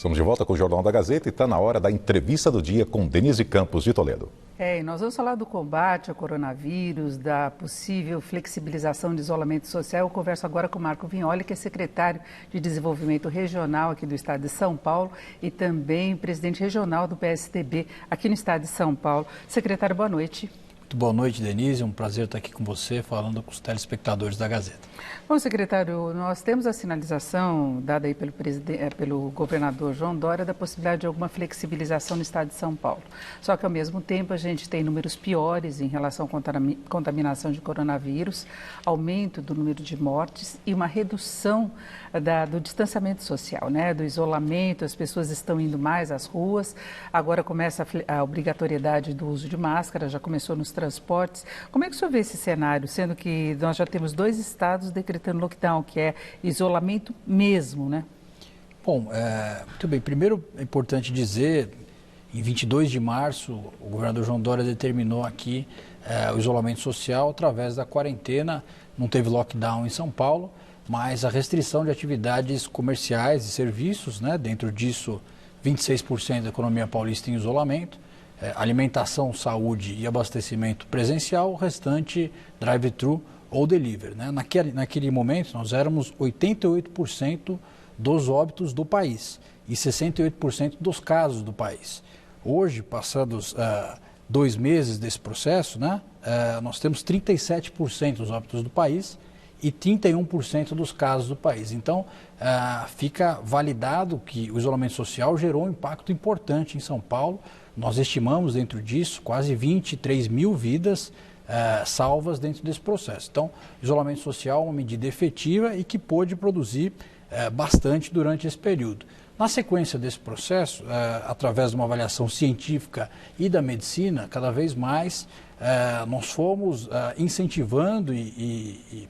Estamos de volta com o Jornal da Gazeta e está na hora da entrevista do dia com Denise Campos de Toledo. E nós vamos falar do combate ao coronavírus, da possível flexibilização de isolamento social. Eu converso agora com o Marco Vignoli, que é secretário de Desenvolvimento Regional aqui do estado de São Paulo e também presidente regional do PSDB aqui no estado de São Paulo. Secretário, boa noite. Muito boa noite, Denise. É um prazer estar aqui com você, falando com os telespectadores da Gazeta. Bom, secretário, nós temos a sinalização dada aí pelo governador João Dória da possibilidade de alguma flexibilização no estado de São Paulo. Só que, ao mesmo tempo, a gente tem números piores em relação à contaminação de coronavírus, aumento do número de mortes e uma redução do distanciamento social, né? Do isolamento, as pessoas estão indo mais às ruas, agora começa a obrigatoriedade do uso de máscara, já começou nos transportes. Como é que o senhor vê esse cenário, sendo que nós já temos 2 estados decretando lockdown, que é isolamento mesmo, né? Bom, muito bem. Primeiro é importante dizer, em 22 de março, o governador João Dória determinou aqui o isolamento social através da quarentena. Não teve lockdown em São Paulo, mas a restrição de atividades comerciais e serviços, né? Dentro disso, 26% da economia paulista em isolamento. Alimentação, saúde e abastecimento presencial, o restante drive-thru ou delivery, né? Naquele momento, nós éramos 88% dos óbitos do país e 68% dos casos do país. Hoje, passados 2 meses desse processo, né, nós temos 37% dos óbitos do país e 31% dos casos do país. Então, fica validado que o isolamento social gerou um impacto importante em São Paulo. Nós estimamos dentro disso quase 23 mil vidas salvas dentro desse processo. Então, isolamento social é uma medida efetiva e que pôde produzir bastante durante esse período. Na sequência desse processo, através de uma avaliação científica e da medicina, cada vez mais nós fomos incentivando e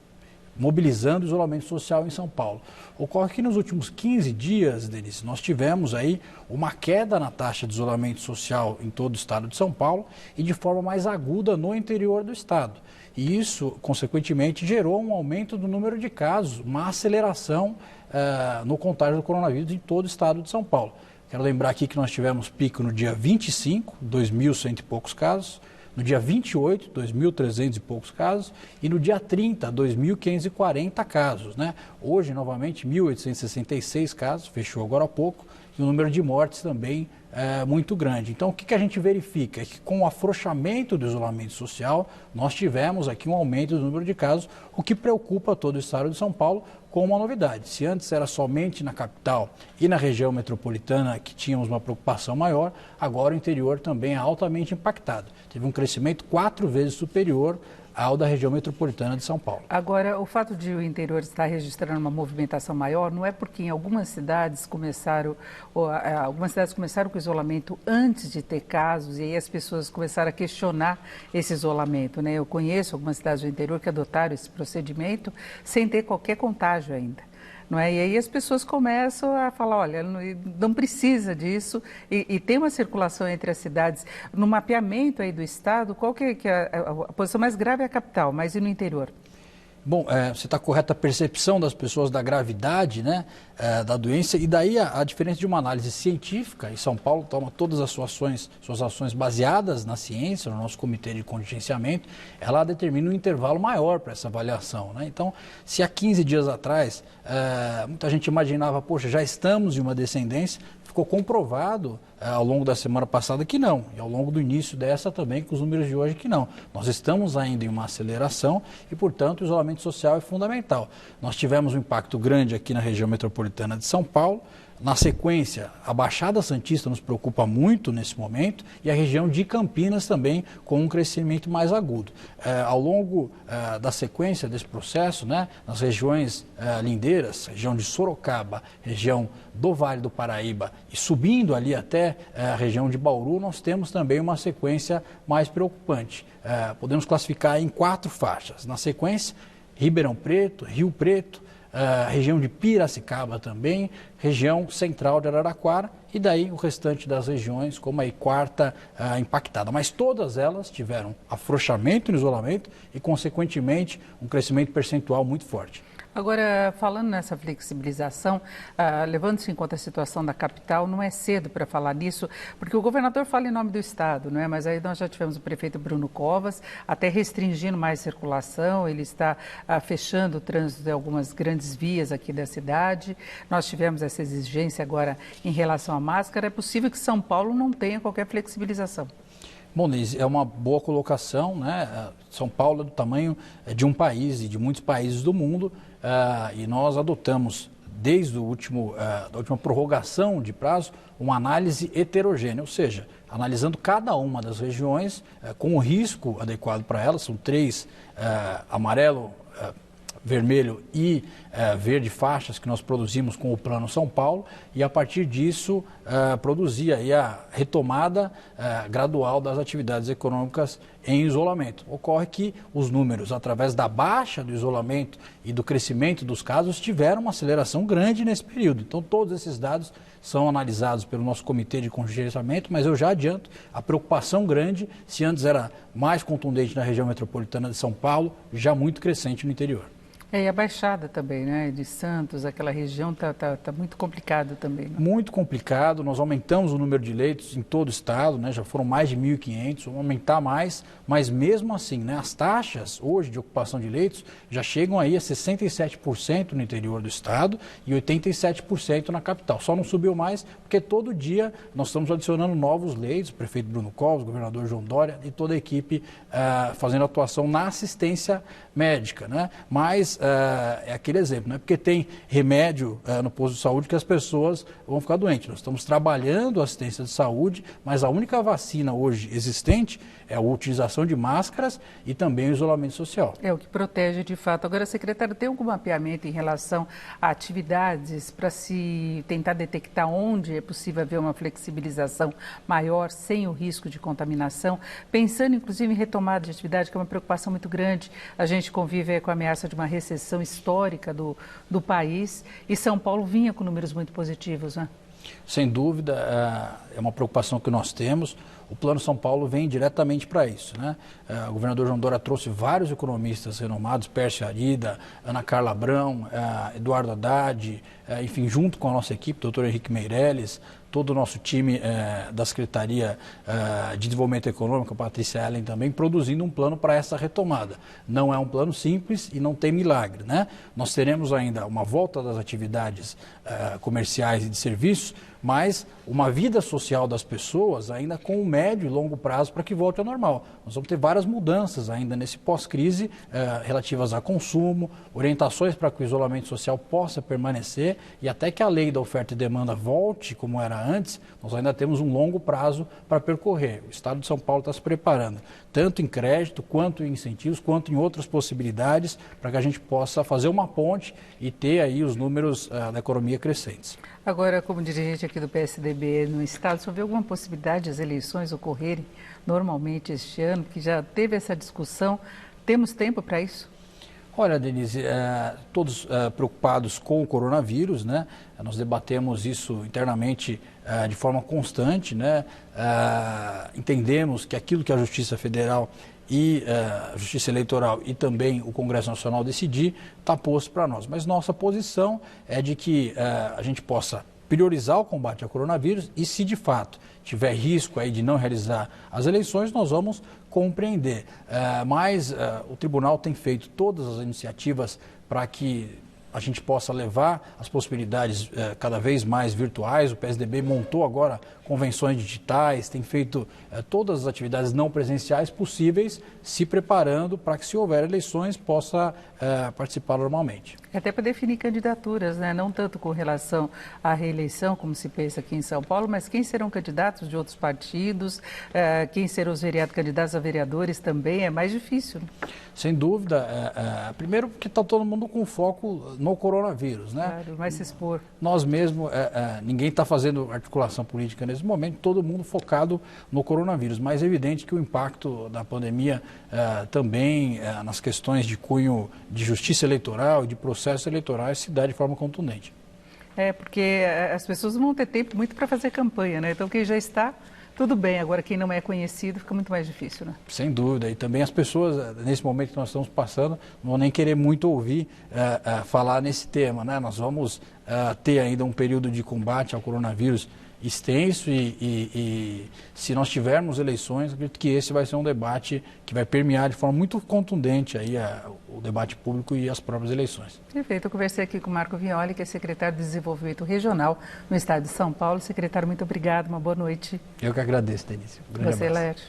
mobilizando o isolamento social em São Paulo. Ocorre que nos últimos 15 dias, Denise, nós tivemos aí uma queda na taxa de isolamento social em todo o estado de São Paulo e de forma mais aguda no interior do estado. E isso, consequentemente, gerou um aumento do número de casos, uma aceleração no contágio do coronavírus em todo o estado de São Paulo. Quero lembrar aqui que nós tivemos pico no dia 25, 2.100 e poucos casos, no dia 28, 2.300 e poucos casos, e no dia 30, 2.540 casos, né? Hoje, novamente, 1.866 casos, fechou agora há pouco, e o número de mortes também é muito grande. Então, o que a gente verifica? É que com o afrouxamento do isolamento social, nós tivemos aqui um aumento do número de casos, o que preocupa todo o estado de São Paulo, com uma novidade. Se antes era somente na capital e na região metropolitana que tínhamos uma preocupação maior, agora o interior também é altamente impactado. Teve um crescimento 4 vezes superior ao da região metropolitana de São Paulo. Agora, o fato de o interior estar registrando uma movimentação maior não é porque em algumas cidades começaram com isolamento antes de ter casos e aí as pessoas começaram a questionar esse isolamento, né? Eu conheço algumas cidades do interior que adotaram esse procedimento sem ter qualquer contágio ainda. Não é? E aí as pessoas começam a falar, olha, não precisa disso e tem uma circulação entre as cidades. No mapeamento aí do estado, qual que é a posição mais grave é a capital, mas e no interior? Bom, você está correta a percepção das pessoas da gravidade, né, da doença, e daí a diferença de uma análise científica, e São Paulo toma todas as suas ações baseadas na ciência, no nosso comitê de contingenciamento, ela determina um intervalo maior para essa avaliação, né? Então, se há 15 dias atrás, muita gente imaginava, poxa, já estamos em uma descendência, ficou comprovado ao longo da semana passada que não, e ao longo do início dessa também, com os números de hoje, que não. Nós estamos ainda em uma aceleração e, portanto, o isolamento social é fundamental. Nós tivemos um impacto grande aqui na região metropolitana de São Paulo. Na sequência, a Baixada Santista nos preocupa muito nesse momento e a região de Campinas também com um crescimento mais agudo. Ao longo da sequência desse processo, né, nas regiões lindeiras, região de Sorocaba, região do Vale do Paraíba e subindo ali até a região de Bauru, nós temos também uma sequência mais preocupante. Podemos classificar em 4 faixas. Na sequência, Ribeirão Preto, Rio Preto, região de Piracicaba também, região central de Araraquara e daí o restante das regiões como a quarta impactada. Mas todas elas tiveram afrouxamento no isolamento e, consequentemente, um crescimento percentual muito forte. Agora, falando nessa flexibilização, levando-se em conta a situação da capital, não é cedo para falar nisso, porque o governador fala em nome do Estado, não é? Mas aí nós já tivemos o prefeito Bruno Covas, até restringindo mais circulação, ele está fechando o trânsito de algumas grandes vias aqui da cidade. Nós tivemos essa exigência agora em relação à máscara. É possível que São Paulo não tenha qualquer flexibilização? Bom, Denise, é uma boa colocação, né? São Paulo é do tamanho de um país e de muitos países do mundo, e nós adotamos, desde da última prorrogação de prazo, uma análise heterogênea, ou seja, analisando cada uma das regiões com o risco adequado para elas, são 3, amarelo, vermelho e verde faixas que nós produzimos com o Plano São Paulo, e a partir disso produzir aí a retomada gradual das atividades econômicas em isolamento. Ocorre que os números, através da baixa do isolamento e do crescimento dos casos, tiveram uma aceleração grande nesse período. Então todos esses dados são analisados pelo nosso comitê de contingenciamento, mas eu já adianto a preocupação grande, se antes era mais contundente na região metropolitana de São Paulo, já muito crescente no interior. E a Baixada também, né? De Santos, aquela região tá muito complicado também. Né? Muito complicado, nós aumentamos o número de leitos em todo o estado, né? Já foram mais de 1.500, vamos aumentar mais, mas mesmo assim, né? As taxas hoje de ocupação de leitos já chegam aí a 67% no interior do estado e 87% na capital. Só não subiu mais porque todo dia nós estamos adicionando novos leitos, o prefeito Bruno Covas, o governador João Dória e toda a equipe fazendo atuação na assistência médica, né? Mas é aquele exemplo, não é porque tem remédio no posto de saúde que as pessoas vão ficar doentes. Nós estamos trabalhando a assistência de saúde, mas a única vacina hoje existente é a utilização de máscaras e também o isolamento social. É o que protege de fato. Agora, secretário, tem algum mapeamento em relação a atividades para se tentar detectar onde é possível haver uma flexibilização maior sem o risco de contaminação? Pensando inclusive em retomada de atividade, que é uma preocupação muito grande. A gente convive com a ameaça de uma recessão histórica do país e São Paulo vinha com números muito positivos, né? Sem dúvida, é uma preocupação que nós temos. O Plano São Paulo vem diretamente para isso, né? O governador João Dória trouxe vários economistas renomados, Pércio Arida, Ana Carla Abrão, Eduardo Haddad, enfim, junto com a nossa equipe, doutor Henrique Meirelles, todo o nosso time da Secretaria de Desenvolvimento Econômico, a Patrícia Ellen também, produzindo um plano para essa retomada. Não é um plano simples e não tem milagre, né? Nós teremos ainda uma volta das atividades comerciais e de serviços, mas uma vida social das pessoas ainda com o médio e longo prazo para que volte ao normal. Nós vamos ter várias mudanças ainda nesse pós-crise relativas a consumo, orientações para que o isolamento social possa permanecer e até que a lei da oferta e demanda volte como era antes, nós ainda temos um longo prazo para percorrer. O Estado de São Paulo está se preparando, tanto em crédito, quanto em incentivos, quanto em outras possibilidades, para que a gente possa fazer uma ponte e ter aí os números da economia crescentes. Agora, como dirigente aqui do PSDB no Estado, o senhor vê alguma possibilidade de as eleições ocorrerem normalmente este ano, que já teve essa discussão? Temos tempo para isso? Olha, Denise, todos preocupados com o coronavírus, né? Nós debatemos isso internamente de forma constante, né? Entendemos que aquilo que a Justiça Federal e a Justiça Eleitoral e também o Congresso Nacional decidir está posto para nós. Mas nossa posição é de que a gente possa priorizar o combate ao coronavírus e se de fato tiver risco aí de não realizar as eleições, nós vamos compreender. Mas o tribunal tem feito todas as iniciativas para que a gente possa levar as possibilidades cada vez mais virtuais. O PSDB montou agora convenções digitais, tem feito todas as atividades não presenciais possíveis, se preparando para que, se houver eleições, possa participar normalmente. Até para definir candidaturas, né? Não tanto com relação à reeleição, como se pensa aqui em São Paulo, mas quem serão candidatos de outros partidos, quem serão os candidatos a vereadores também, é mais difícil. Né? Sem dúvida. Primeiro porque está todo mundo com foco no coronavírus, né? Claro, vai se expor. Nós mesmos, ninguém está fazendo articulação política nesse momento, todo mundo focado no coronavírus, mas é evidente que o impacto da pandemia também nas questões de cunho de justiça eleitoral e de processos eleitorais se dá de forma contundente. Porque as pessoas não vão ter tempo muito para fazer campanha, né? Então quem já está tudo bem. Agora, quem não é conhecido fica muito mais difícil, né? Sem dúvida. E também as pessoas, nesse momento que nós estamos passando, não vão nem querer muito ouvir falar nesse tema, né? Nós vamos ter ainda um período de combate ao coronavírus extenso e se nós tivermos eleições, acredito que esse vai ser um debate que vai permear de forma muito contundente aí o debate público e as próprias eleições. Perfeito. Eu conversei aqui com o Marco Violi, que é secretário de Desenvolvimento Regional no estado de São Paulo. Secretário, muito obrigado, uma boa noite. Eu que agradeço, Denise. Um grande abraço. Laerte.